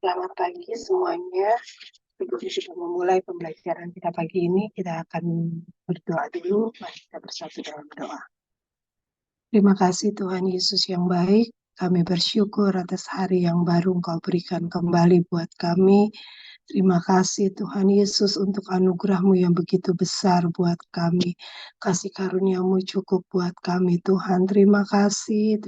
Selamat pagi semuanya. Sebelum kita memulai pembelajaran kita pagi ini, kita akan berdoa dulu. Mari kita bersatu dalam doa. Terima kasih Tuhan Yesus yang baik. Kami bersyukur atas hari yang baru Engkau berikan kembali buat kami. Terima kasih Tuhan Yesus untuk anugerah-Mu yang begitu besar buat kami. Kasih karunia-Mu cukup buat kami Tuhan. Terima kasih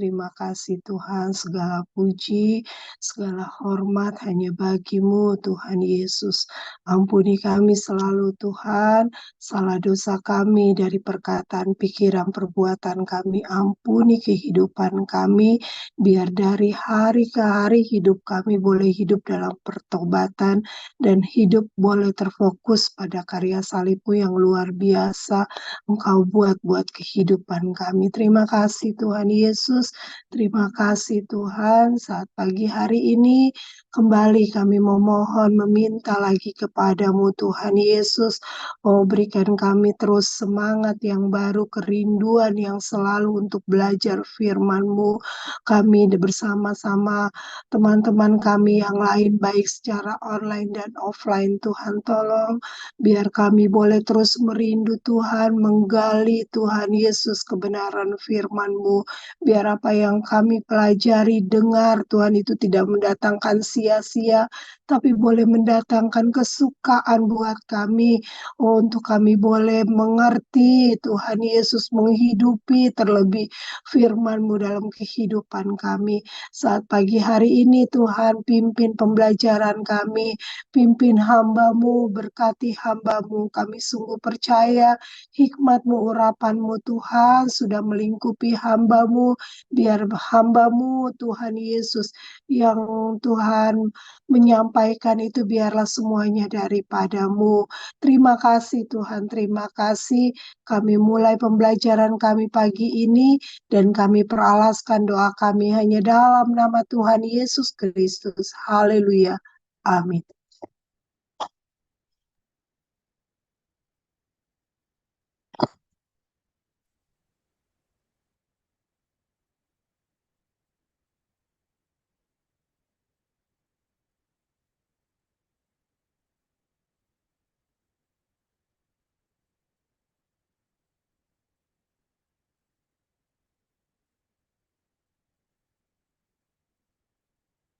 Tuhan. Segala puji, segala hormat hanya bagi-Mu Tuhan Yesus. Ampuni kami selalu Tuhan. Salah dosa kami dari perkataan, pikiran, perbuatan kami. Ampuni kehidupan kami. Biar dari hari ke hari hidup kami boleh hidup dalam pertobatan dan hidup boleh terfokus pada karya salib-Mu yang luar biasa Engkau buat kehidupan kami. Terima kasih Tuhan Yesus, terima kasih Tuhan. Saat pagi hari ini kembali kami memohon, meminta lagi kepadamu Tuhan Yesus. Oh, berikan kami terus semangat yang baru, kerinduan yang selalu untuk belajar firman-Mu. Kami bersama-sama teman-teman kami yang lain baik secara online dan offline. Tuhan tolong biar kami boleh terus merindu Tuhan, menggali Tuhan Yesus kebenaran firman-Mu. Biar apa yang kami pelajari, dengar Tuhan itu tidak mendatangkan sia-sia, tapi boleh mendatangkan kesukaan buat kami. Oh, untuk kami boleh mengerti Tuhan Yesus, menghidupi terlebih firman-Mu dalam kehidupan kami. Saat pagi hari ini Tuhan pimpin pembelajaran kami, pimpin hamba-Mu, berkati hamba-Mu. Kami sungguh percaya hikmat-Mu, urapan-Mu Tuhan sudah melingkupi hamba-Mu. Biar hamba-Mu Tuhan Yesus yang Tuhan menyampaikan itu biarlah semuanya daripada-Mu. Terima kasih Tuhan, terima kasih. Kami mulai pembelajaran kami pagi ini dan kami peralaskan doa kami hanya dalam nama Tuhan Yesus Kristus. Haleluya. Amin.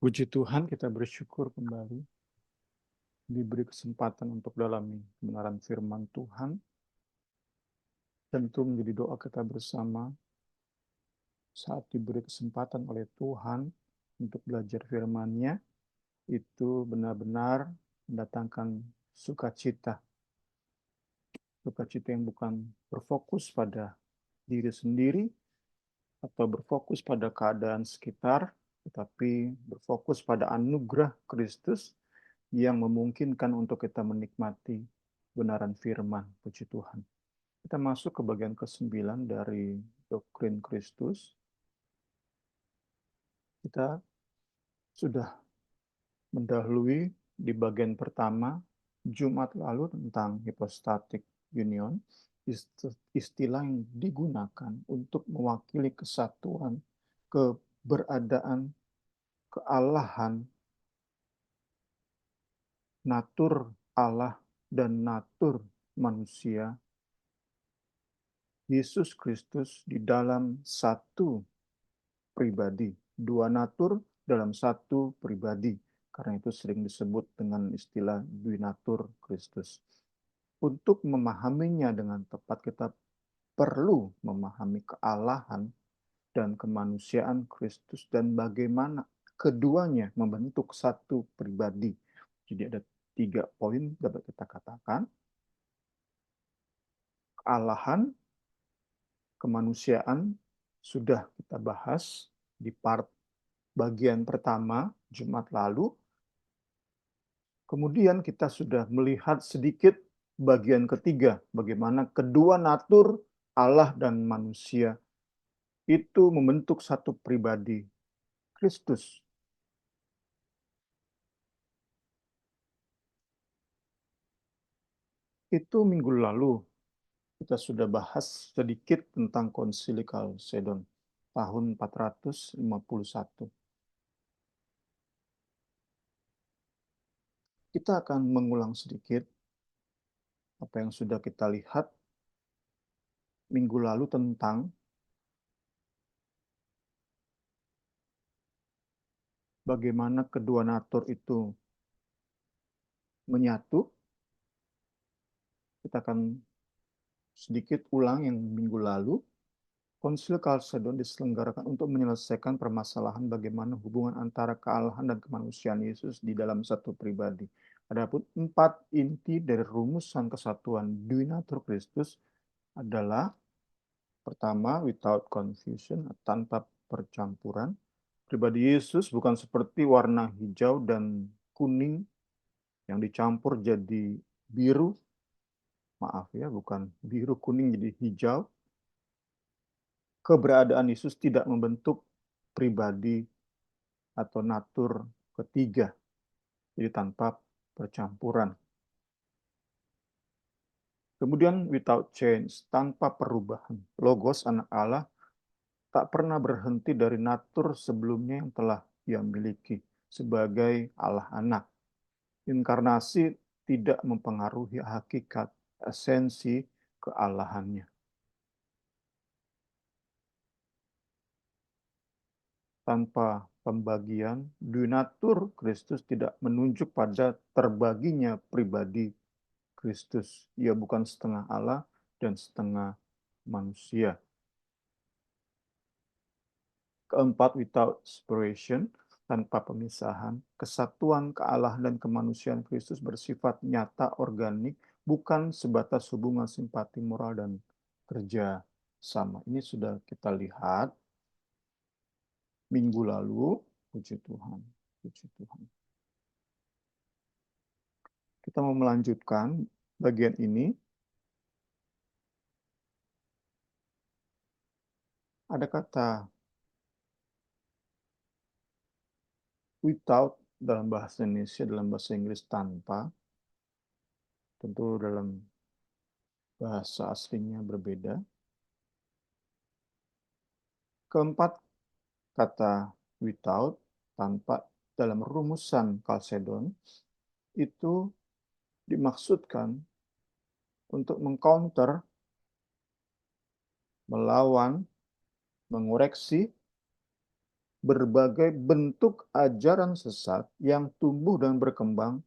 Puji Tuhan, kita bersyukur kembali diberi kesempatan untuk dalami kebenaran firman Tuhan. Tentu menjadi doa kita bersama saat diberi kesempatan oleh Tuhan untuk belajar firman-Nya, itu benar-benar mendatangkan sukacita. Sukacita yang bukan berfokus pada diri sendiri atau berfokus pada keadaan sekitar, tetapi berfokus pada anugerah Kristus yang memungkinkan untuk kita menikmati kebenaran firman. Puji Tuhan. Kita masuk ke bagian ke-9 dari doktrin Kristus. Kita sudah mendahului di bagian pertama Jumat lalu tentang hypostatic union, istilah yang digunakan untuk mewakili kesatuan, keberadaan, kealahan, natur Allah dan natur manusia, Yesus Kristus di dalam satu pribadi, dua natur dalam satu pribadi. Karena itu sering disebut dengan istilah duinatur Kristus. Untuk memahaminya dengan tepat, kita perlu memahami kealahan dan kemanusiaan Kristus dan bagaimana keduanya membentuk satu pribadi. Jadi ada 3 poin dapat kita katakan. Kealahan, kemanusiaan sudah kita bahas di part bagian pertama Jumat lalu. Kemudian kita sudah melihat sedikit bagian ketiga, bagaimana kedua natur Allah dan manusia itu membentuk satu pribadi, Kristus. Itu minggu lalu kita sudah bahas sedikit tentang Konsili Kalsedon tahun 451. Kita akan mengulang sedikit apa yang sudah kita lihat minggu lalu tentang bagaimana kedua natur itu menyatu. Kita akan sedikit ulang yang minggu lalu. Konsil Kalsedon diselenggarakan untuk menyelesaikan permasalahan bagaimana hubungan antara kealahan dan kemanusiaan Yesus di dalam satu pribadi. Adapun 4 inti dari rumusan kesatuan Duinatur Kristus adalah: pertama, without confusion, tanpa percampuran. Pribadi Yesus bukan seperti warna hijau dan kuning yang dicampur jadi biru. Maaf ya, bukan biru kuning jadi hijau. Keberadaan Yesus tidak membentuk pribadi atau natur ketiga, jadi tanpa percampuran. Kemudian without change, tanpa perubahan. Logos anak Allah tak pernah berhenti dari natur sebelumnya yang telah ia miliki sebagai Allah anak. Inkarnasi tidak mempengaruhi hakikat esensi kealahannya. Tanpa pembagian, Duinatur Kristus tidak menunjuk pada terbaginya pribadi Kristus. Ia bukan setengah Allah dan setengah manusia. Keempat, without separation, tanpa pemisahan. Kesatuan kealahan dan kemanusiaan Kristus bersifat nyata, organik, bukan sebatas hubungan simpati moral dan kerja sama. Ini sudah kita lihat minggu lalu. Puji Tuhan, puji Tuhan. Kita mau melanjutkan bagian ini. Ada kata without dalam bahasa Indonesia, dalam bahasa Inggris tanpa. Tentu dalam bahasa aslinya berbeda. Keempat, kata without, tanpa, dalam rumusan Kalsedon itu dimaksudkan untuk mengcounter, melawan, mengoreksi berbagai bentuk ajaran sesat yang tumbuh dan berkembang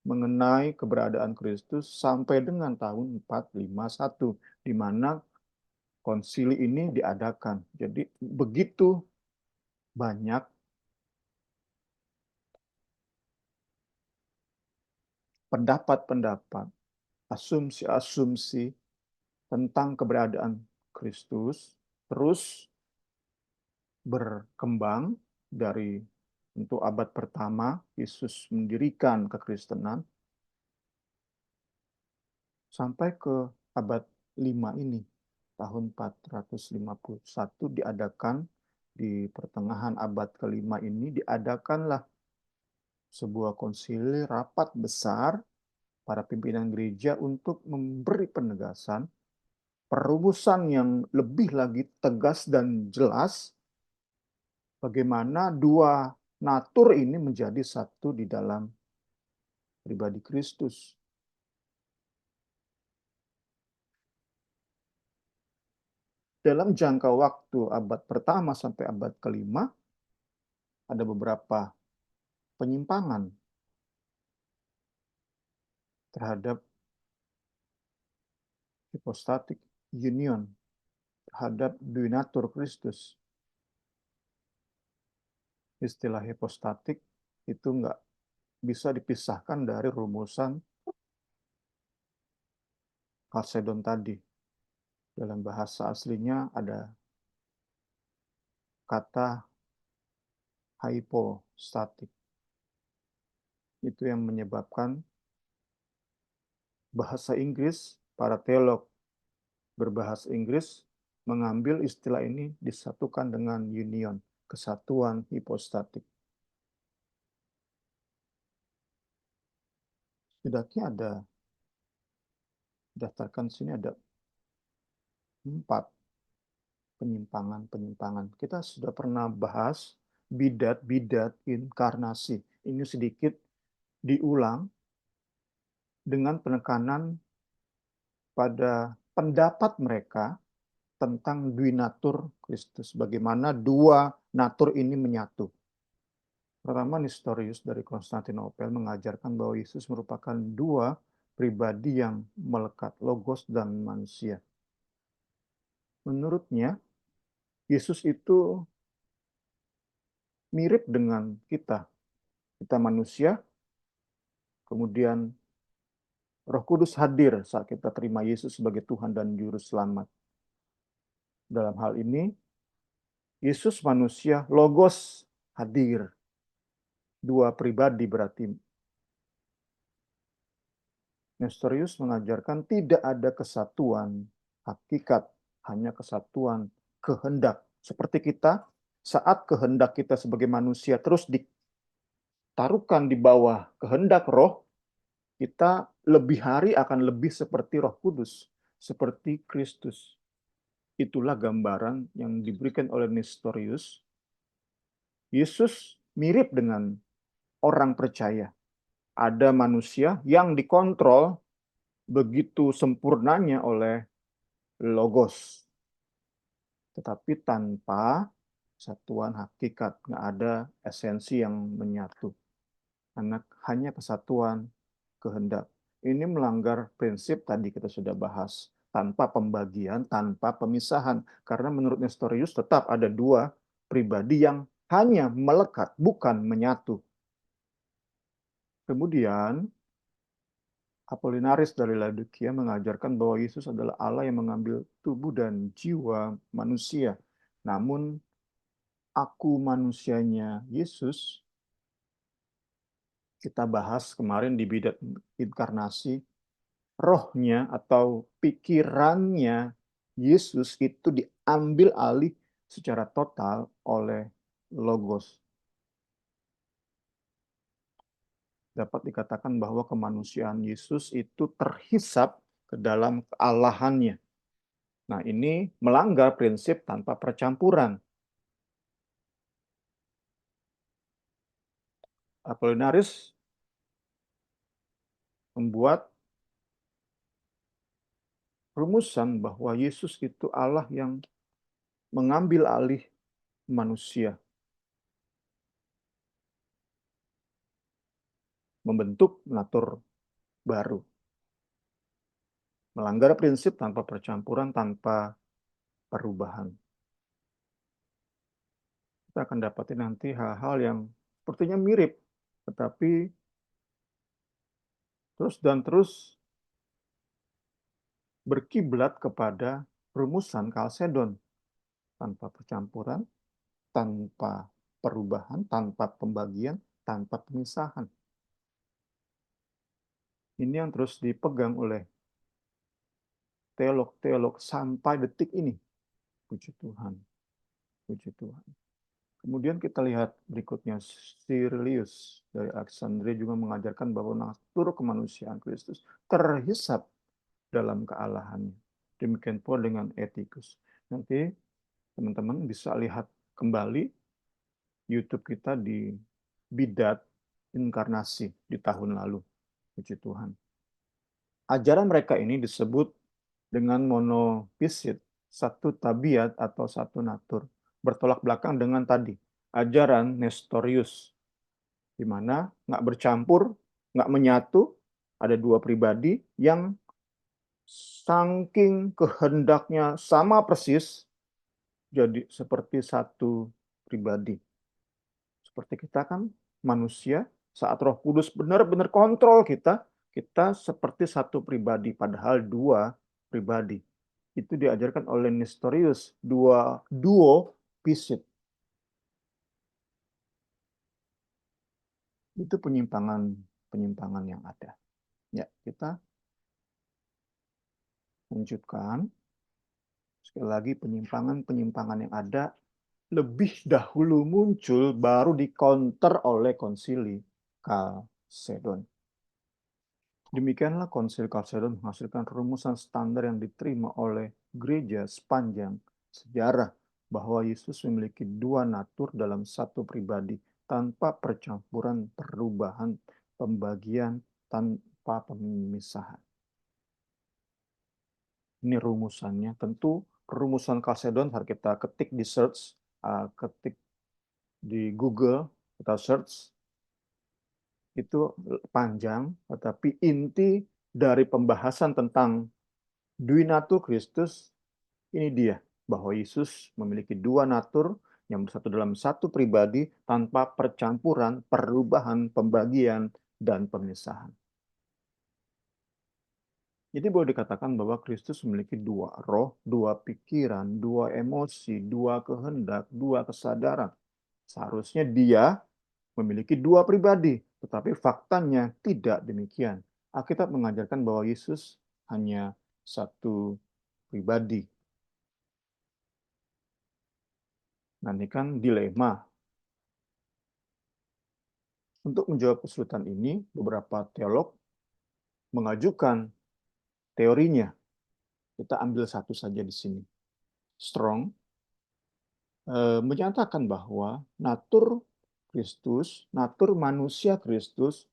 mengenai keberadaan Kristus sampai dengan tahun 451, di mana konsili ini diadakan. Jadi begitu banyak pendapat-pendapat, asumsi-asumsi tentang keberadaan Kristus terus berkembang dari untuk abad pertama Yesus mendirikan kekristenan sampai ke abad 5 ini. Tahun 451 diadakan, di pertengahan abad kelima ini diadakanlah sebuah konsili rapat besar para pimpinan gereja untuk memberi penegasan, perumusan yang lebih lagi tegas dan jelas bagaimana dua natur ini menjadi satu di dalam pribadi Kristus. Dalam jangka waktu abad pertama sampai abad kelima, ada beberapa penyimpangan terhadap hypostatic union, terhadap duinatur Kristus. Istilah hypostatik itu nggak bisa dipisahkan dari rumusan Kalsedon tadi. Dalam bahasa aslinya ada kata hypostatik. Itu yang menyebabkan bahasa Inggris, para teolog berbahasa Inggris mengambil istilah ini disatukan dengan union, kesatuan hipostatik. Setidaknya ada, daftarkan sini ada 4 penyimpangan-penyimpangan. Kita sudah pernah bahas bidat-bidat inkarnasi. Ini sedikit diulang dengan penekanan pada pendapat mereka tentang duinatur Kristus, bagaimana dua natur ini menyatu. Pertama, Nestorius dari Konstantinopel mengajarkan bahwa Yesus merupakan dua pribadi yang melekat, logos dan manusia. Menurutnya, Yesus itu mirip dengan kita. Kita manusia, kemudian Roh Kudus hadir saat kita terima Yesus sebagai Tuhan dan Juru Selamat. Dalam hal ini, Yesus manusia, logos hadir. Dua pribadi berarti. Nestorius mengajarkan tidak ada kesatuan hakikat, hanya kesatuan kehendak. Seperti kita, saat kehendak kita sebagai manusia terus ditaruhkan di bawah kehendak roh, kita lebih hari akan lebih seperti Roh Kudus, seperti Kristus. Itulah gambaran yang diberikan oleh Nestorius. Yesus mirip dengan orang percaya. Ada manusia yang dikontrol begitu sempurnanya oleh logos. Tetapi tanpa satuan hakikat, nggak ada esensi yang menyatu. Hanya kesatuan kehendak. Ini melanggar prinsip tadi kita sudah bahas. Tanpa pembagian, tanpa pemisahan. Karena menurut Nestorius tetap ada dua pribadi yang hanya melekat, bukan menyatu. Kemudian, Apollinaris dari Laodikia mengajarkan bahwa Yesus adalah Allah yang mengambil tubuh dan jiwa manusia. Namun, aku manusianya Yesus, kita bahas kemarin di bidat inkarnasi, rohnya atau pikirannya Yesus itu diambil alih secara total oleh Logos. Dapat dikatakan bahwa kemanusiaan Yesus itu terhisap ke dalam kealahannya. Nah, ini melanggar prinsip tanpa percampuran. Apollinaris membuat rumusan bahwa Yesus itu Allah yang mengambil alih manusia, membentuk natur baru. Melanggar prinsip tanpa percampuran, tanpa perubahan. Kita akan dapati nanti hal-hal yang sepertinya mirip, tetapi terus dan terus berkiblat kepada rumusan Kalsedon. Tanpa percampuran, tanpa perubahan, tanpa pembagian, tanpa pemisahan. Ini yang terus dipegang oleh teolog-teolog sampai detik ini. Puji Tuhan. Puji Tuhan. Kemudian kita lihat berikutnya, Cyrilius dari Alexandria juga mengajarkan bahwa natur kemanusiaan Kristus terhisap dalam kealahannya. Demikian pula dengan etikus. Nanti teman-teman bisa lihat kembali YouTube kita di Bidat Inkarnasi di tahun lalu. Puji Tuhan. Ajaran mereka ini disebut dengan monofisit, satu tabiat atau satu natur. Bertolak belakang dengan tadi, ajaran Nestorius, di mana nggak bercampur, nggak menyatu, ada dua pribadi yang saking kehendaknya sama persis, jadi seperti satu pribadi. Seperti kita kan manusia, saat Roh Kudus benar-benar kontrol kita, kita seperti satu pribadi, padahal dua pribadi. Itu diajarkan oleh Nestorius, duo pisit. Itu penyimpangan yang ada. Ya, kita lanjutkan. Sekali lagi penyimpangan yang ada lebih dahulu muncul baru dikonter oleh konsili Kalsedon. Demikianlah konsili Kalsedon menghasilkan rumusan standar yang diterima oleh gereja sepanjang sejarah bahwa Yesus memiliki dua natur dalam satu pribadi tanpa percampuran, perubahan, pembagian, tanpa pemisahan. Ini rumusannya. Tentu rumusan Chalcedon harus kita ketik di search, ketik di Google, kita search, itu panjang, tetapi inti dari pembahasan tentang Dui Natur Kristus, ini dia, bahwa Yesus memiliki dua natur yang bersatu dalam satu pribadi tanpa percampuran, perubahan, pembagian, dan pemisahan. Jadi boleh dikatakan bahwa Kristus memiliki dua roh, dua pikiran, dua emosi, dua kehendak, dua kesadaran. Seharusnya dia memiliki dua pribadi, tetapi faktanya tidak demikian. Alkitab mengajarkan bahwa Yesus hanya satu pribadi. Nah, ini kan dilema. Untuk menjawab kesulitan ini, beberapa teolog mengajukan teorinya. Kita ambil satu saja di sini. Strong menyatakan bahwa natur Kristus, natur manusia Kristus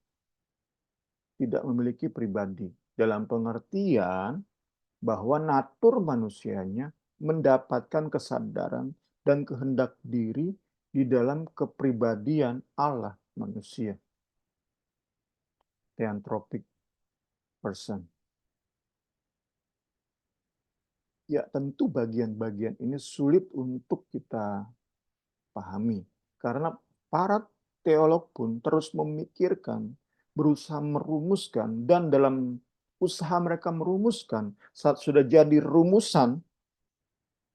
tidak memiliki pribadi. Dalam pengertian bahwa natur manusianya mendapatkan kesadaran dan kehendak diri di dalam kepribadian Allah manusia. Theanthropic person. Ya, tentu bagian-bagian ini sulit untuk kita pahami. Karena para teolog pun terus memikirkan, berusaha merumuskan, dan dalam usaha mereka merumuskan, saat sudah jadi rumusan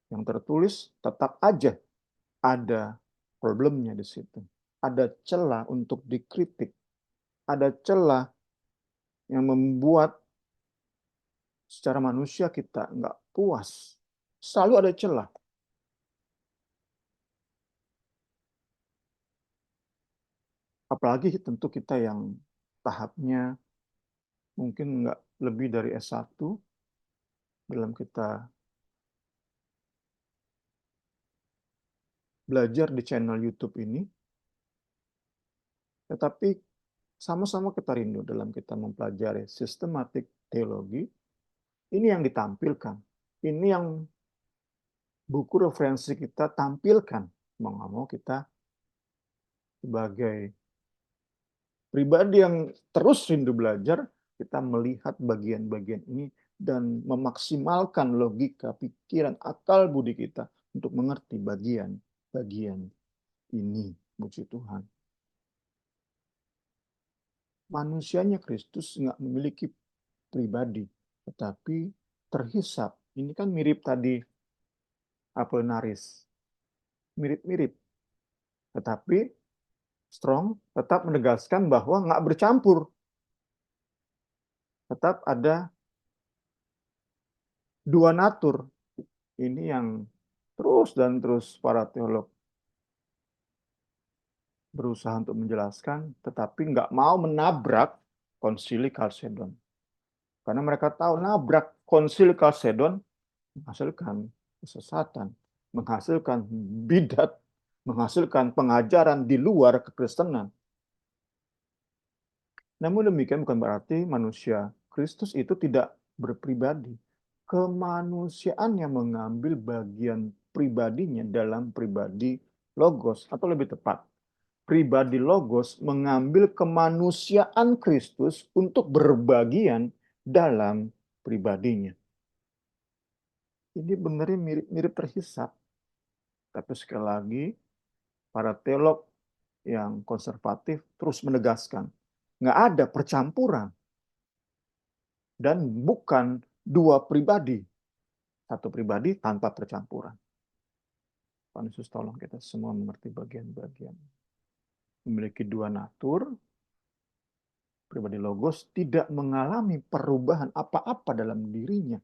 yang tertulis, tetap aja ada problemnya di situ. Ada celah untuk dikritik. Ada celah yang membuat secara manusia kita nggak puas. Selalu ada celah. Apalagi tentu kita yang tahapnya mungkin nggak lebih dari S1 dalam kita belajar di channel YouTube ini. Tetapi sama-sama kita rindu dalam kita mempelajari sistematik teologi. Ini yang ditampilkan. Ini yang buku referensi kita tampilkan. Mau nggak mau kita sebagai pribadi yang terus rindu belajar, kita melihat bagian-bagian ini dan memaksimalkan logika, pikiran, akal budi kita untuk mengerti bagian-bagian ini. Puji Tuhan. Manusianya Kristus nggak memiliki pribadi, tetapi terhisap. Ini kan mirip tadi Apollinaris. Mirip-mirip. Tetapi Strong tetap menegaskan bahwa nggak bercampur. Tetap ada dua natur. Ini yang terus dan terus para teolog berusaha untuk menjelaskan, tetapi nggak mau menabrak konsili Chalcedon. Karena mereka tahu nabrak konsili Chalcedon menghasilkan kesesatan, menghasilkan bidat, menghasilkan pengajaran di luar kekristenan. Namun demikian bukan berarti manusia Kristus itu tidak berpribadi. Kemanusiaan yang mengambil bagian pribadinya dalam pribadi Logos, atau lebih tepat, pribadi Logos mengambil kemanusiaan Kristus untuk berbagian dalam pribadinya. Ini benar mirip terhisap. Tapi sekali lagi, para teolog yang konservatif terus menegaskan, nggak ada percampuran. Dan bukan dua pribadi. Satu pribadi tanpa percampuran. Tuhan Yesus tolong kita semua mengerti bagian-bagian. Memiliki dua natur, pribadi Logos tidak mengalami perubahan apa-apa dalam dirinya.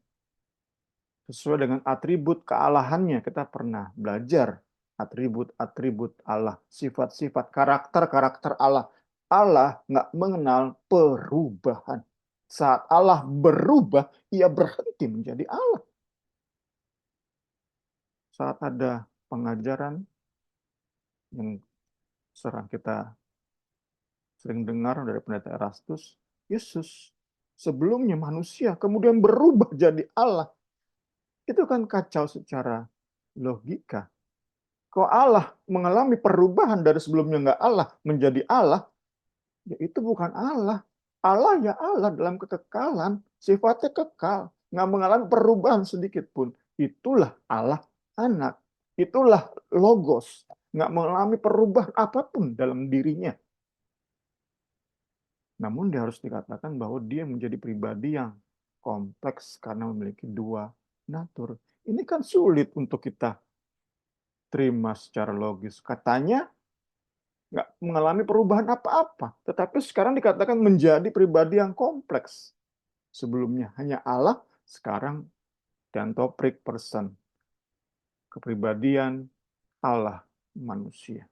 Sesuai dengan atribut kealahannya, kita pernah belajar atribut-atribut Allah, sifat-sifat, karakter-karakter Allah. Allah nggak mengenal perubahan. Saat Allah berubah, ia berhenti menjadi Allah. Saat ada pengajaran yang kita sering dengar dari pendeta Erastus, Yesus sebelumnya manusia, kemudian berubah jadi Allah. Itu kan kacau secara logika. Kalau Allah mengalami perubahan dari sebelumnya nggak Allah menjadi Allah, ya itu bukan Allah. Allah ya Allah dalam kekekalan, sifatnya kekal, nggak mengalami perubahan sedikit pun. Itulah Allah anak, itulah logos, nggak mengalami perubahan apapun dalam dirinya. Namun dia harus dikatakan bahwa dia menjadi pribadi yang kompleks karena memiliki dua natur. Ini kan sulit untuk kita terima secara logis. Katanya nggak mengalami perubahan apa-apa, tetapi sekarang dikatakan menjadi pribadi yang kompleks. Sebelumnya hanya Allah, sekarang dantoprik person, kepribadian Allah manusia.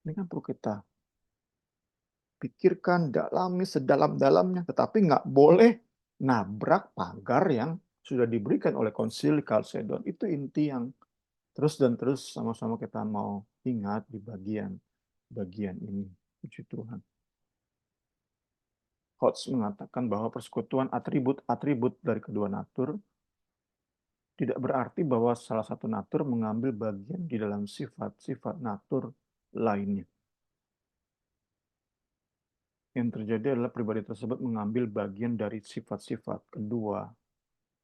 Ini kan perlu kita pikirkan, dalami sedalam-dalamnya, tetapi nggak boleh nabrak pagar yang sudah diberikan oleh Konsili Kalsedon. Itu inti yang terus dan terus sama-sama kita mau ingat di bagian ini. Puji Tuhan. Hotz mengatakan bahwa persekutuan atribut-atribut dari kedua natur tidak berarti bahwa salah satu natur mengambil bagian di dalam sifat-sifat natur lainnya. Yang terjadi adalah pribadi tersebut mengambil bagian dari sifat-sifat kedua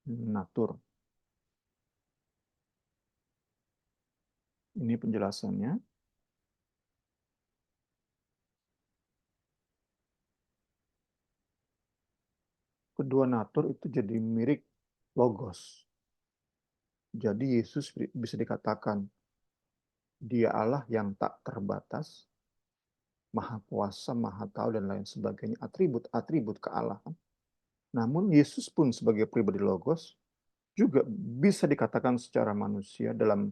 natur. Ini penjelasannya. Kedua natur itu jadi mirip logos. Jadi Yesus bisa dikatakan dia Allah yang tak terbatas, maha kuasa, maha tahu, dan lain sebagainya. Atribut-atribut kealahan. Namun Yesus pun sebagai pribadi logos juga bisa dikatakan secara manusia dalam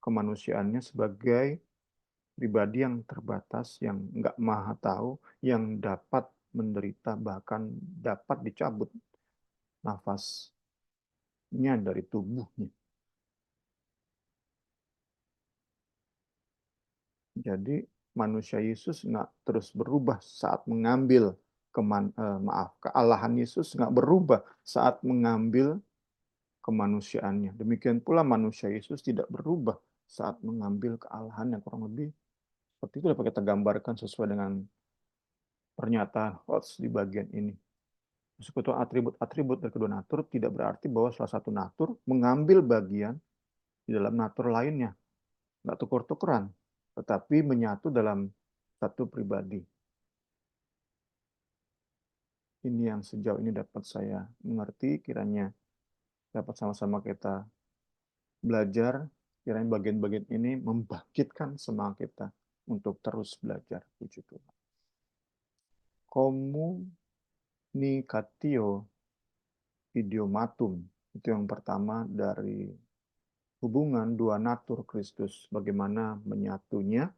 kemanusiaannya sebagai pribadi yang terbatas, yang nggak maha tahu, yang dapat menderita, bahkan dapat dicabut nafasnya dari tubuhnya. Jadi manusia Yesus nggak terus berubah saat mengambil kealahan Yesus nggak berubah saat mengambil kemanusiaannya. Demikian pula manusia Yesus tidak berubah saat mengambil kealahan yang kurang lebih seperti itu dapat kita gambarkan sesuai dengan pernyataan Hotz di bagian ini. Persekutuan atribut-atribut dari kedua natur tidak berarti bahwa salah satu natur mengambil bagian di dalam natur lainnya. Nggak tuker-tukeran, tetapi menyatu dalam satu pribadi. Ini yang sejauh ini dapat saya mengerti, kiranya dapat sama-sama kita belajar, kiranya bagian-bagian ini membangkitkan semangat kita untuk terus belajar. Puji Tuhan. Communicatio idiomatum, itu yang pertama dari hubungan dua natur Kristus, bagaimana menyatunya.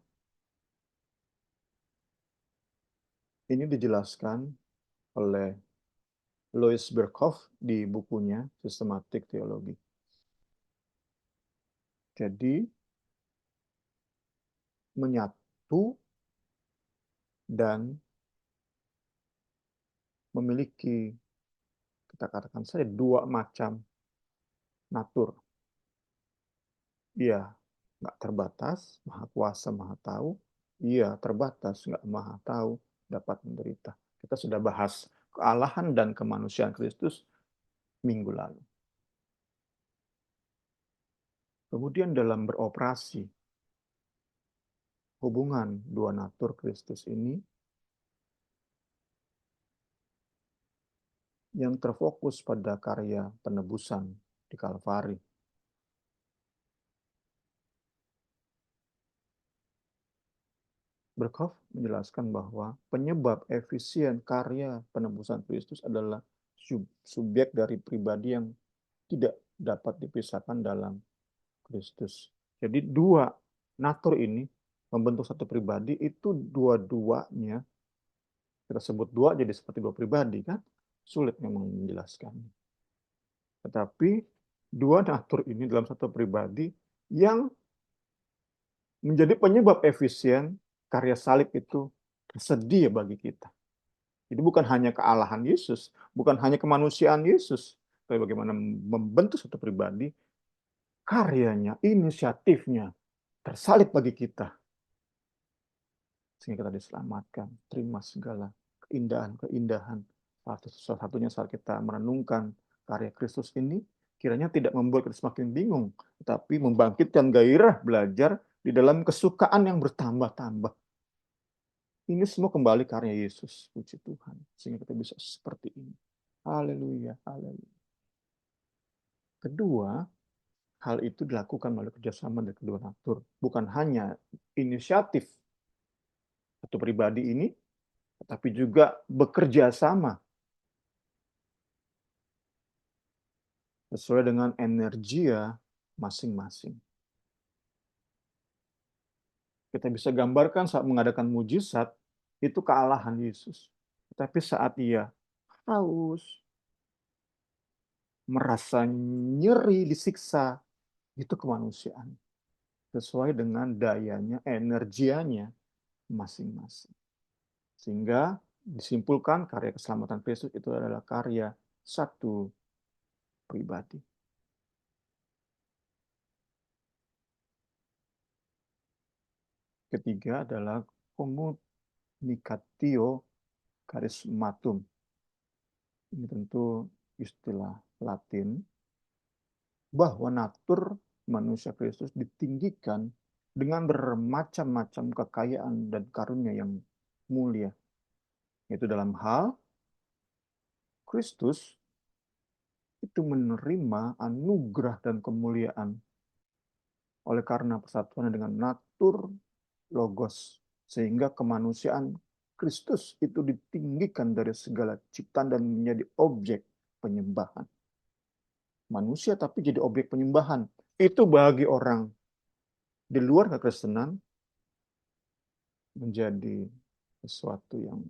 Ini dijelaskan oleh Louis Berkhoff di bukunya Sistematik Teologi. Jadi, menyatu dan memiliki, kita katakan saja, dua macam natur. Ia nggak terbatas, maha kuasa, maha tahu. Ia terbatas, nggak maha tahu, dapat menderita. Kita sudah bahas kealahan dan kemanusiaan Kristus minggu lalu. Kemudian dalam beroperasi, hubungan dua natur Kristus ini yang terfokus pada karya penebusan di Kalvari. Berkhoff menjelaskan bahwa penyebab efisien karya penebusan Kristus adalah subjek dari pribadi yang tidak dapat dipisahkan dalam Kristus. Jadi dua natur ini membentuk satu pribadi, itu dua-duanya, kita sebut dua jadi seperti dua pribadi kan? Sulit memang menjelaskannya. Tetapi dua natur ini dalam satu pribadi yang menjadi penyebab efisien karya salib itu tersedia bagi kita. Jadi bukan hanya kealahan Yesus, bukan hanya kemanusiaan Yesus, tapi bagaimana membentuk satu pribadi, karyanya, inisiatifnya, tersalib bagi kita. Sehingga kita diselamatkan, terima segala keindahan-keindahan. Salah satunya saat kita merenungkan karya Kristus ini, kiranya tidak membuat kita semakin bingung, tetapi membangkitkan gairah belajar di dalam kesukaan yang bertambah-tambah. Ini semua kembali karya Yesus, puji Tuhan. Sehingga kita bisa seperti ini. Haleluya, haleluya. Kedua, hal itu dilakukan melalui kerjasama dari kedua natur. Bukan hanya inisiatif satu pribadi ini, tetapi juga bekerja sama sesuai dengan energia masing-masing. Kita bisa gambarkan saat mengadakan mujizat, itu kealahan Yesus. Tetapi saat ia haus, merasa nyeri, disiksa, itu kemanusiaan. Sesuai dengan dayanya, energianya masing-masing. Sehingga disimpulkan karya keselamatan Kristus itu adalah karya satu pribadi. Ketiga adalah communicatio charismatum. Ini tentu istilah Latin, bahwa natur manusia Kristus ditinggikan dengan bermacam-macam kekayaan dan karunia yang mulia. Itu dalam hal Kristus itu menerima anugerah dan kemuliaan oleh karena persatuan dengan natur Logos, sehingga kemanusiaan Kristus itu ditinggikan dari segala ciptaan dan menjadi objek penyembahan. Manusia tapi jadi objek penyembahan. Itu bagi orang di luar kekristenan menjadi sesuatu yang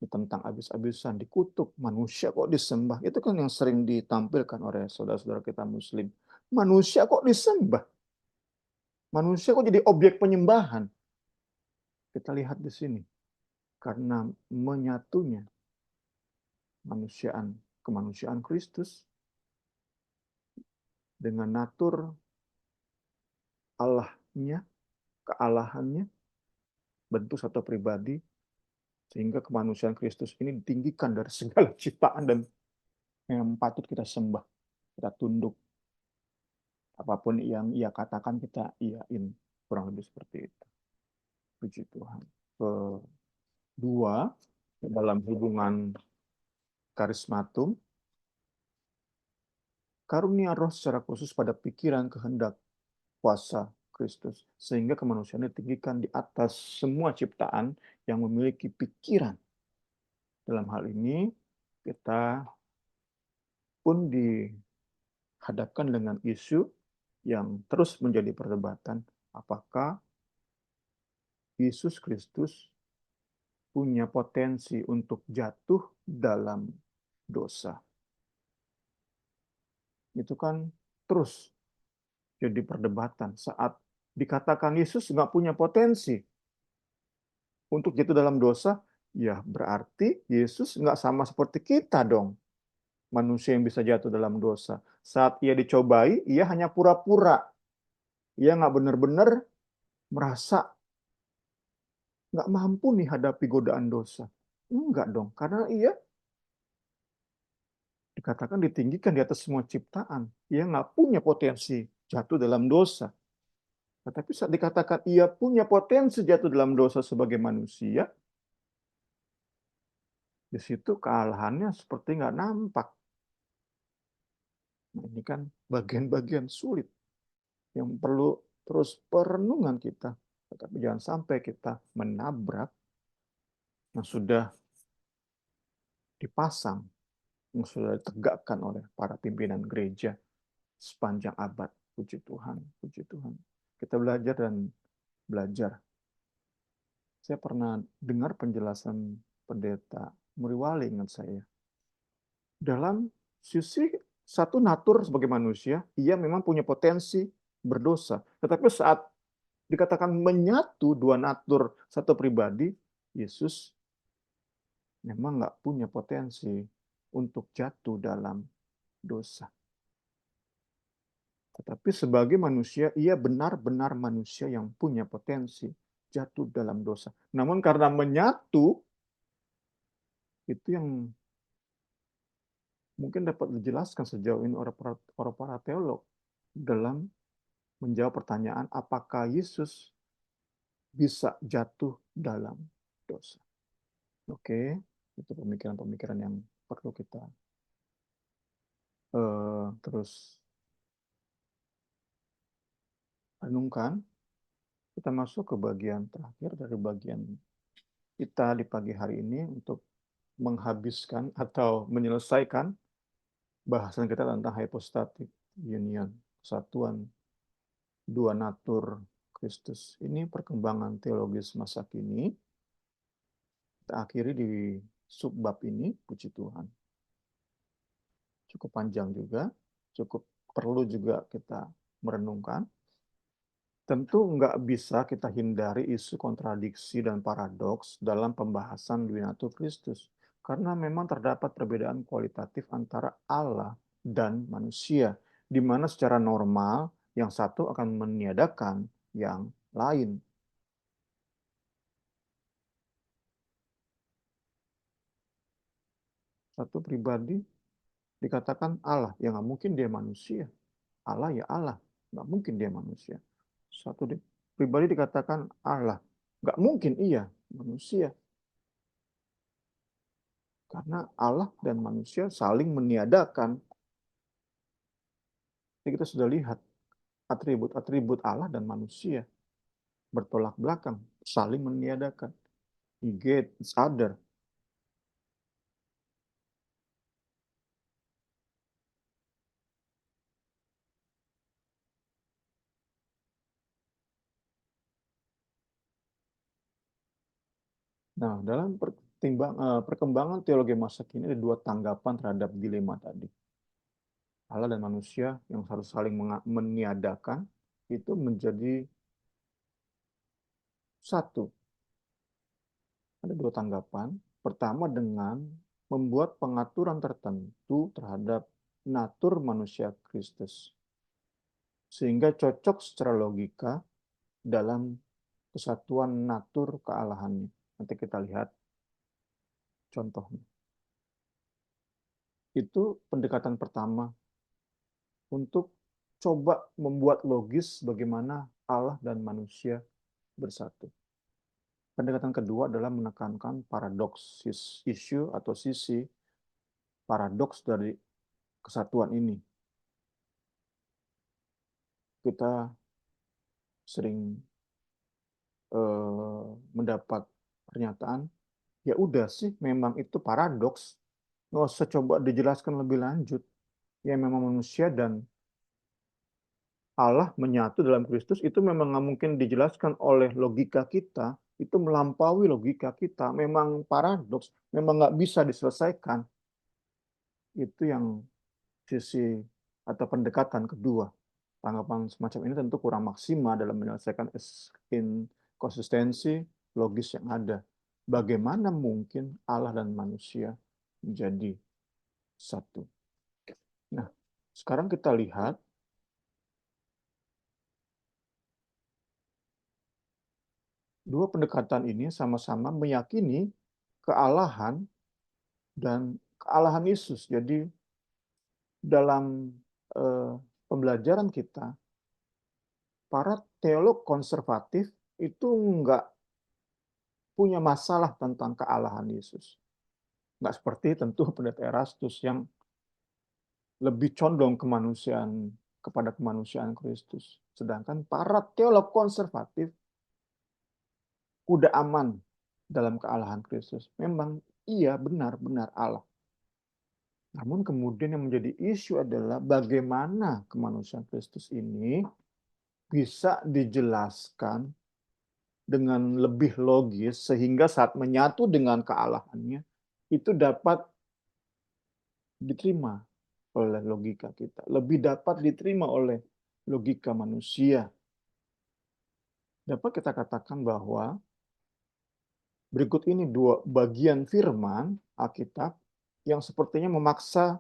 ditentang habis-habisan, dikutuk. Manusia kok disembah? Itu kan yang sering ditampilkan oleh saudara-saudara kita Muslim. Manusia kok disembah? Manusia kok jadi objek penyembahan? Kita lihat di sini. Karena menyatunya kemanusiaan Kristus dengan natur Allahnya, kealahannya, bentuk satu pribadi, sehingga kemanusiaan Kristus ini ditinggikan dari segala ciptaan dan yang patut kita sembah, kita tunduk. Apapun yang ia katakan kita iyain, kurang lebih seperti itu. Puji Tuhan. Kedua, dalam hubungan karismatum, karunia roh secara khusus pada pikiran, kehendak, kuasa Kristus. Sehingga kemanusiaan ditinggikan di atas semua ciptaan yang memiliki pikiran. Dalam hal ini, kita pun dihadapkan dengan isu yang terus menjadi perdebatan. Apakah Yesus Kristus punya potensi untuk jatuh dalam dosa? Itu kan terus jadi perdebatan. Saat dikatakan Yesus nggak punya potensi untuk jatuh dalam dosa, ya berarti Yesus nggak sama seperti kita dong. Manusia yang bisa jatuh dalam dosa. Saat ia dicobai, ia hanya pura-pura. Ia nggak benar-benar merasa nggak mampu nih hadapi godaan dosa. Enggak dong, karena ia dikatakan ditinggikan di atas semua ciptaan. Ia nggak punya potensi jatuh dalam dosa. Tetapi saat dikatakan ia punya potensi jatuh dalam dosa sebagai manusia, di situ kealahannya seperti nggak nampak. Nah, ini kan bagian-bagian sulit yang perlu terus perenungan kita. Tetapi jangan sampai kita menabrak yang sudah dipasang, yang sudah ditegakkan oleh para pimpinan gereja sepanjang abad. Puji Tuhan, puji Tuhan. Kita belajar dan belajar. Saya pernah dengar penjelasan pendeta Muriwali, ingat saya. Dalam sisi satu natur sebagai manusia, ia memang punya potensi berdosa. Tetapi saat dikatakan menyatu dua natur satu pribadi, Yesus memang nggak punya potensi untuk jatuh dalam dosa. Tetapi sebagai manusia, ia benar-benar manusia yang punya potensi jatuh dalam dosa. Namun karena menyatu, itu yang mungkin dapat dijelaskan sejauh ini oleh para teolog dalam menjawab pertanyaan apakah Yesus bisa jatuh dalam dosa. Oke, itu pemikiran-pemikiran yang perlu kita terus renungkan. Kita masuk ke bagian terakhir dari bagian kita di pagi hari ini untuk menghabiskan atau menyelesaikan bahasan kita tentang hypostatic union, kesatuan dua natur Kristus. Ini perkembangan teologis masa kini. Kita akhiri di subbab ini, puji Tuhan. Cukup panjang juga, cukup perlu juga kita merenungkan. Tentu nggak bisa kita hindari isu kontradiksi dan paradoks dalam pembahasan dua natur Kristus. Karena memang terdapat perbedaan kualitatif antara Allah dan manusia, di mana secara normal yang satu akan meniadakan yang lain. Satu pribadi dikatakan Allah, ya nggak mungkin dia manusia. Allah ya Allah, nggak mungkin dia manusia. Satu pribadi dikatakan Allah, nggak mungkin ia manusia. Karena Allah dan manusia saling meniadakan. Jadi kita sudah lihat atribut-atribut Allah dan manusia bertolak belakang, saling meniadakan. Negate each other. Nah, dalam perkembangan teologi masa kini ada dua tanggapan terhadap dilema tadi. Allah dan manusia yang harus saling meniadakan itu menjadi satu. Ada dua tanggapan. Pertama dengan membuat pengaturan tertentu terhadap natur manusia Kristus. Sehingga cocok secara logika dalam kesatuan natur kealahannya. Nanti kita lihat contohnya. Itu pendekatan pertama untuk coba membuat logis bagaimana Allah dan manusia bersatu. Pendekatan kedua adalah menekankan paradoks isu atau sisi paradoks dari kesatuan ini. Kita sering mendapat pernyataan, ya udah sih memang itu paradoks, nggak usah coba dijelaskan lebih lanjut. Ya memang manusia dan Allah menyatu dalam Kristus itu memang nggak mungkin dijelaskan oleh logika kita, itu melampaui logika kita, memang paradoks, memang nggak bisa diselesaikan. Itu yang sisi atau pendekatan kedua. Tanggapan semacam ini tentu kurang maksimal dalam menyelesaikan inkonsistensi logis yang ada. Bagaimana mungkin Allah dan manusia menjadi satu? Nah, sekarang kita lihat dua pendekatan ini sama-sama meyakini kealahan dan kealahan Yesus. Jadi dalam pembelajaran kita, para teolog konservatif itu nggak punya masalah tentang kealahan Yesus. Nggak seperti tentu pendeta Erastus yang lebih condong kepada kemanusiaan Kristus. Sedangkan para teolog konservatif udah aman dalam kealahan Kristus. Memang ia benar-benar Allah. Namun kemudian yang menjadi isu adalah bagaimana kemanusiaan Kristus ini bisa dijelaskan dengan lebih logis sehingga saat menyatu dengan kealahannya itu dapat diterima oleh logika kita, lebih dapat diterima oleh logika manusia. Dapat kita katakan bahwa Berikut ini dua bagian firman Alkitab yang sepertinya memaksa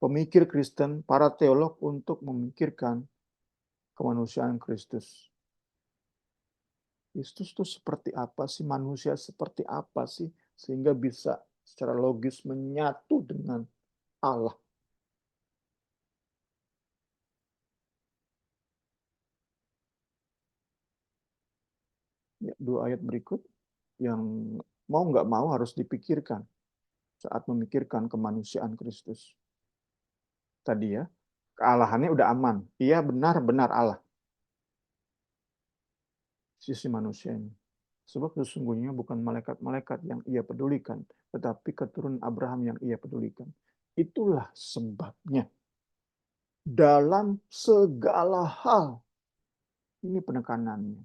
pemikir Kristen, para teolog untuk memikirkan kemanusiaan Kristus. Kristus itu seperti apa sih? Manusia seperti apa sih? Sehingga bisa secara logis menyatu dengan Allah. Ya, dua ayat berikut yang mau nggak mau harus dipikirkan saat memikirkan kemanusiaan Kristus. Tadi ya, kealahannya udah aman. Ia benar-benar Allah. Sisi manusianya. Sebab sesungguhnya bukan malaikat-malaikat yang ia pedulikan, tetapi keturunan Abraham yang ia pedulikan. Itulah sebabnya dalam segala hal, ini penekanannya,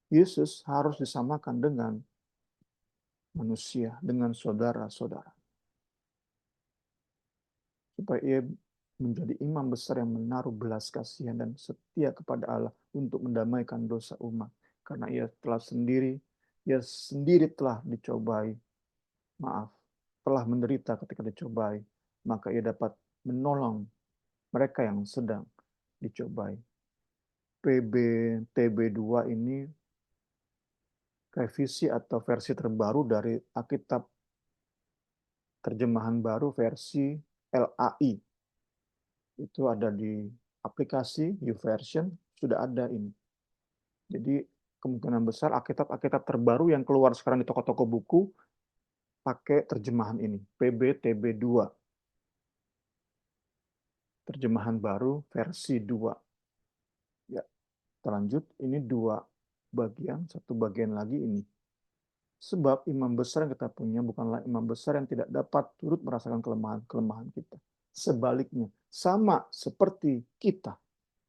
Yesus harus disamakan dengan manusia, dengan saudara-saudara. Supaya ia menjadi imam besar yang menaruh belas kasihan dan setia kepada Allah untuk mendamaikan dosa umat. Karena ia sendiri telah dicobai, telah menderita ketika dicobai, maka ia dapat menolong mereka yang sedang dicobai. PBTB2 ini revisi atau versi terbaru dari Alkitab terjemahan baru versi LAI. Itu ada di aplikasi YouVersion, sudah ada ini. Jadi kemungkinan besar Alkitab terbaru yang keluar sekarang di toko-toko buku pakai terjemahan ini, PBTB2. Terjemahan baru versi 2. Ya, kita lanjut. Ini dua bagian, satu bagian lagi ini. Sebab imam besar yang kita punya bukanlah imam besar yang tidak dapat turut merasakan kelemahan-kelemahan kita. Sebaliknya, sama seperti kita.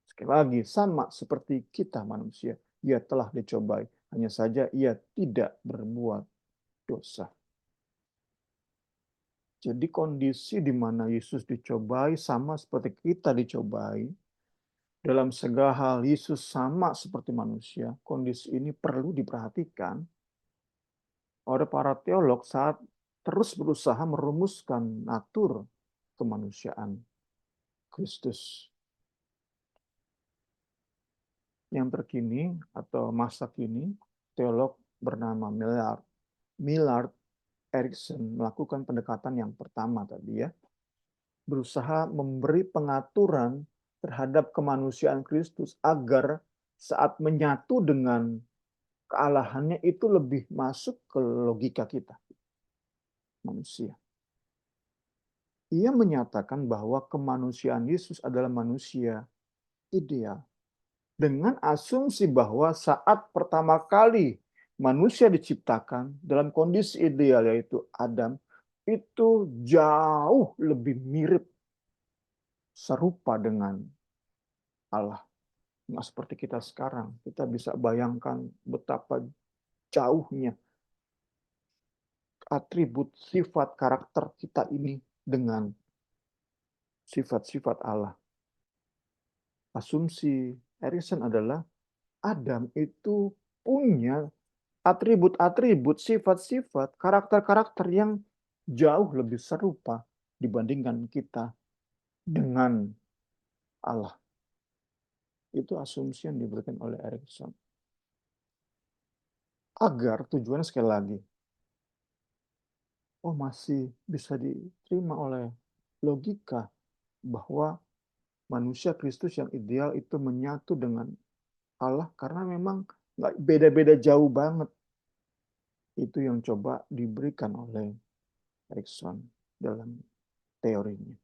Sekali lagi, sama seperti kita manusia. Ia telah dicobai, hanya saja ia tidak berbuat dosa. Jadi kondisi di mana Yesus dicobai sama seperti kita dicobai. Dalam segala hal Yesus sama seperti manusia. Kondisi ini perlu diperhatikan oleh para teolog saat terus berusaha merumuskan natur kemanusiaan Kristus. Yang terkini atau masa kini, teolog bernama Millard Erickson melakukan pendekatan yang pertama tadi ya. Berusaha memberi pengaturan terhadap kemanusiaan Kristus agar saat menyatu dengan kealahannya itu lebih masuk ke logika kita manusia. Ia menyatakan bahwa kemanusiaan Yesus adalah manusia ideal. Dengan asumsi bahwa saat pertama kali manusia diciptakan dalam kondisi ideal yaitu Adam, itu jauh lebih mirip serupa dengan Allah. Nggak seperti kita sekarang. Kita bisa bayangkan betapa jauhnya atribut sifat karakter kita ini dengan sifat-sifat Allah. Asumsi Erickson adalah Adam itu punya atribut-atribut, sifat-sifat, karakter-karakter yang jauh lebih serupa dibandingkan kita dengan Allah. Itu asumsi yang diberikan oleh Erickson. Agar tujuannya sekali lagi, masih bisa diterima oleh logika bahwa manusia Kristus yang ideal itu menyatu dengan Allah karena memang nggak beda-beda jauh banget. Itu yang coba diberikan oleh Erickson dalam teorinya.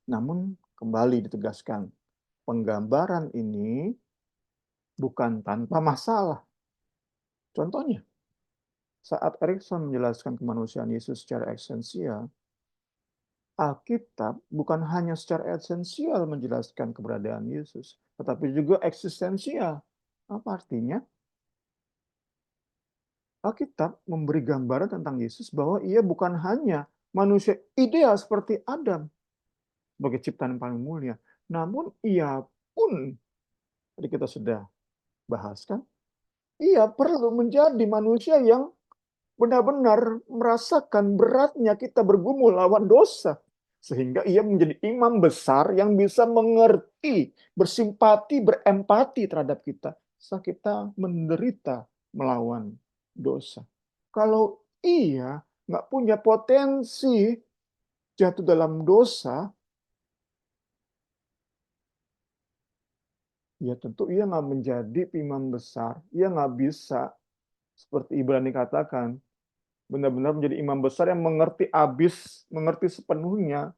Namun kembali ditegaskan, penggambaran ini bukan tanpa masalah. Contohnya, saat Erickson menjelaskan kemanusiaan Yesus secara esensial, Alkitab bukan hanya secara esensial menjelaskan keberadaan Yesus, tetapi juga eksistensial. Apa artinya? Alkitab memberi gambaran tentang Yesus bahwa ia bukan hanya manusia ideal seperti Adam sebagai ciptaan yang paling mulia, namun ia pun, tadi kita sudah bahas kan, ia perlu menjadi manusia yang benar-benar merasakan beratnya kita bergumul lawan dosa. Sehingga ia menjadi imam besar yang bisa mengerti, bersimpati, berempati terhadap kita saat kita menderita melawan dosa. Kalau ia nggak punya potensi jatuh dalam dosa, ya tentu ia nggak menjadi imam besar. Ia nggak bisa, seperti Ibrani katakan, benar-benar menjadi imam besar yang mengerti mengerti sepenuhnya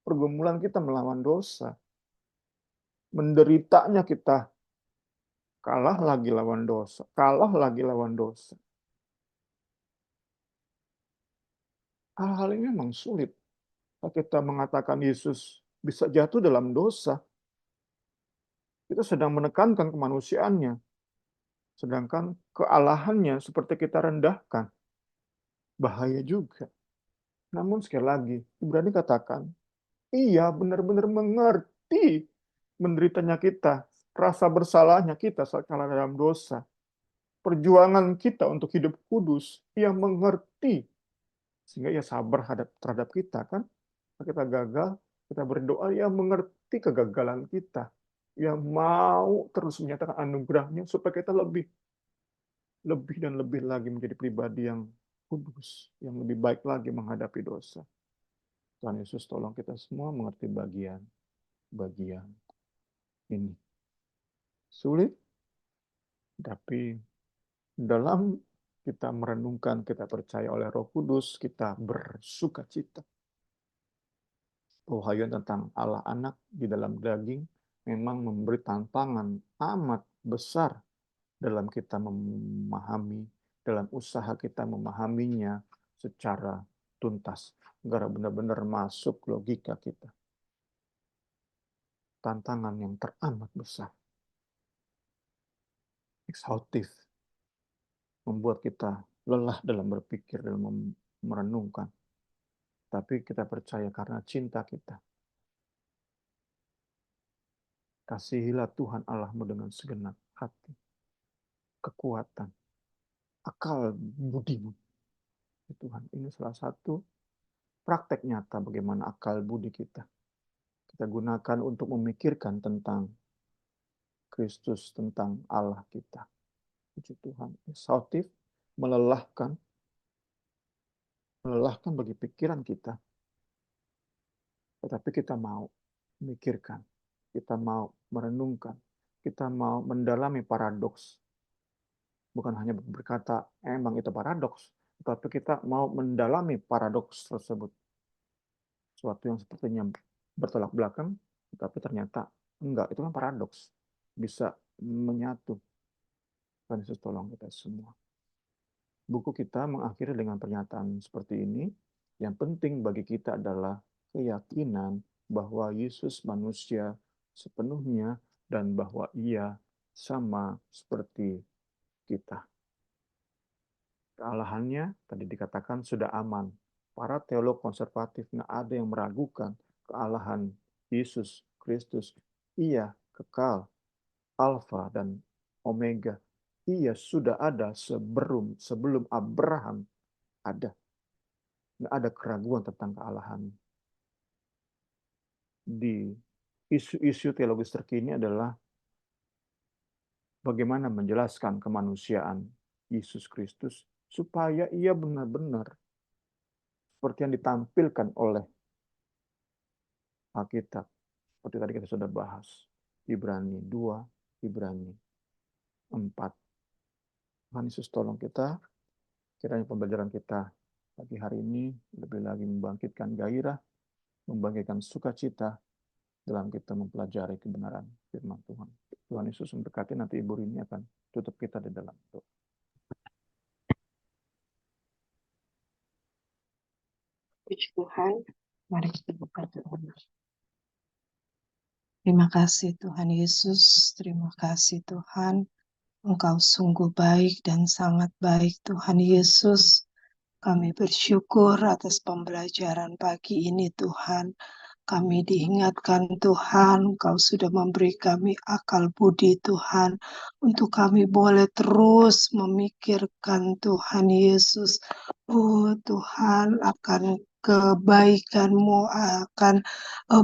pergumulan kita melawan dosa. Menderitanya kita kalah lagi lawan dosa, kalah lagi lawan dosa. Hal-hal ini memang sulit. Kalau kita mengatakan Yesus bisa jatuh dalam dosa, kita sedang menekankan kemanusiaannya. Sedangkan kealahannya seperti kita rendahkan. Bahaya juga. Namun sekali lagi, Ibrani katakan, ia benar-benar mengerti menderitanya kita, rasa bersalahnya kita saat kalah dalam dosa. Perjuangan kita untuk hidup kudus, ia mengerti. Sehingga ia sabar terhadap kita, kan? Kalau kita gagal, kita berdoa, ia mengerti kegagalan kita. Ia mau terus menyatakan anugerahnya supaya kita lebih dan lebih lagi menjadi pribadi yang kudus, yang lebih baik lagi menghadapi dosa. Tuhan Yesus tolong kita semua mengerti bagian ini. Sulit, tapi dalam kita merenungkan, kita percaya oleh Roh Kudus, kita bersuka cita. Wahyu tentang Allah anak di dalam daging memang memberi tantangan amat besar dalam kita memahami, dalam usaha kita memahaminya secara tuntas. Agar benar-benar masuk logika kita. Tantangan yang teramat besar. Ekshaustif. Membuat kita lelah dalam berpikir, dalam merenungkan. Tapi kita percaya karena cinta kita. Kasihilah Tuhan Allahmu dengan segenap hati, kekuatan, akal budimu. Tuhan, ini salah satu praktek nyata bagaimana akal budi kita. Kita gunakan untuk memikirkan tentang Kristus, tentang Allah kita. Puji Tuhan, ekshaustif, melelahkan bagi pikiran kita. Tetapi kita mau memikirkan, kita mau merenungkan, kita mau mendalami paradoks. Bukan hanya berkata, emang itu paradoks, tetapi kita mau mendalami paradoks tersebut. Sesuatu yang sepertinya bertolak belakang, tetapi ternyata enggak, itu kan paradoks. Bisa menyatu. Tuhan Yesus tolong kita semua. Buku kita mengakhiri dengan pernyataan seperti ini. Yang penting bagi kita adalah keyakinan bahwa Yesus manusia sepenuhnya dan bahwa ia sama seperti kita. Kealahannya tadi dikatakan sudah aman. Para teolog konservatif nggak ada yang meragukan kealahan Yesus Kristus. Ia kekal, Alfa dan Omega. Ia sudah ada sebelum Abraham ada. Nggak ada keraguan tentang kealahan. Di isu-isu teologis terkini adalah bagaimana menjelaskan kemanusiaan Yesus Kristus supaya ia benar-benar seperti yang ditampilkan oleh Alkitab. Seperti tadi kita sudah bahas. Ibrani 2, Ibrani 4. Tuhan Yesus tolong kita. Kiranya pembelajaran kita pagi hari ini lebih lagi membangkitkan gairah, membangkitkan sukacita dalam kita mempelajari kebenaran firman Tuhan. Tuhan Yesus memberkati. Nanti Ibu Rini akan tutup kita di dalam doa. Puji Tuhan, mari kita buka doa. Terima kasih Tuhan Yesus, terima kasih Tuhan. Engkau sungguh baik dan sangat baik Tuhan Yesus. Kami bersyukur atas pembelajaran pagi ini Tuhan. Kami diingatkan Tuhan, Kau sudah memberi kami akal budi Tuhan, untuk kami boleh terus memikirkan Tuhan Yesus. Oh Tuhan, akan kebaikan-Mu, akan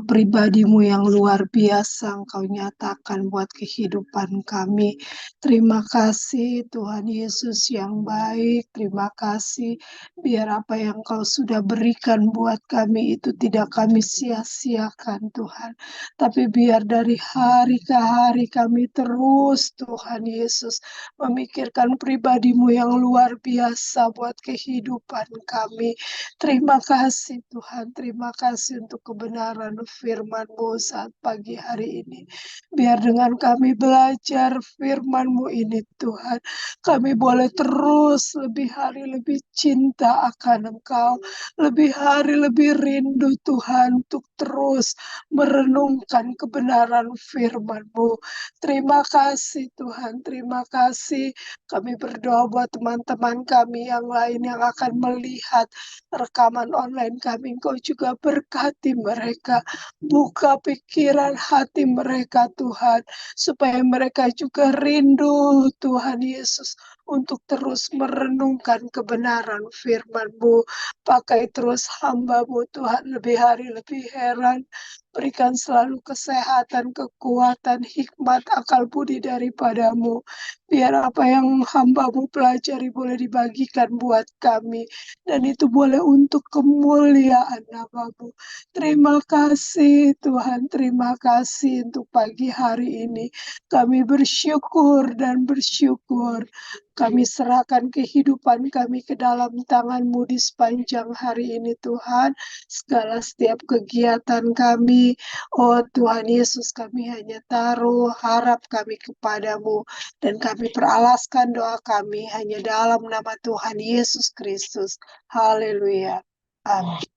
pribadi-Mu yang luar biasa Engkau nyatakan buat kehidupan kami. Terima kasih Tuhan Yesus yang baik, terima kasih biar apa yang Kau sudah berikan buat kami itu tidak kami sia-siakan Tuhan. Tapi biar dari hari ke hari kami terus Tuhan Yesus memikirkan pribadi-Mu yang luar biasa buat kehidupan kami. Terima kasih Tuhan, terima kasih untuk kebenaran firman-Mu saat pagi hari ini. Biar dengan kami belajar firman-Mu ini Tuhan, kami boleh terus lebih hari lebih cinta akan Engkau, lebih hari lebih rindu Tuhan untuk terus merenungkan kebenaran firman-Mu. Terima kasih Tuhan, terima kasih. Kami berdoa buat teman-teman kami yang lain yang akan melihat rekaman online kami. Engkau juga berkati mereka, buka pikiran hati mereka Tuhan, supaya mereka juga rindu Tuhan Yesus untuk terus merenungkan kebenaran firman-Mu. Pakai terus hamba-Mu Tuhan, lebih hari lebih heran. Berikan selalu kesehatan, kekuatan, hikmat, akal budi daripada-Mu. Biar apa yang hamba-Mu pelajari boleh dibagikan buat kami. Dan itu boleh untuk kemuliaan nama-Mu. Terima kasih Tuhan, terima kasih untuk pagi hari ini. Kami bersyukur dan bersyukur. Kami serahkan kehidupan kami ke dalam tangan-Mu di sepanjang hari ini Tuhan. Segala setiap kegiatan kami, oh Tuhan Yesus, kami hanya taruh harap kami kepada-Mu. Dan kami peralaskan doa kami hanya dalam nama Tuhan Yesus Kristus. Haleluya. Amin.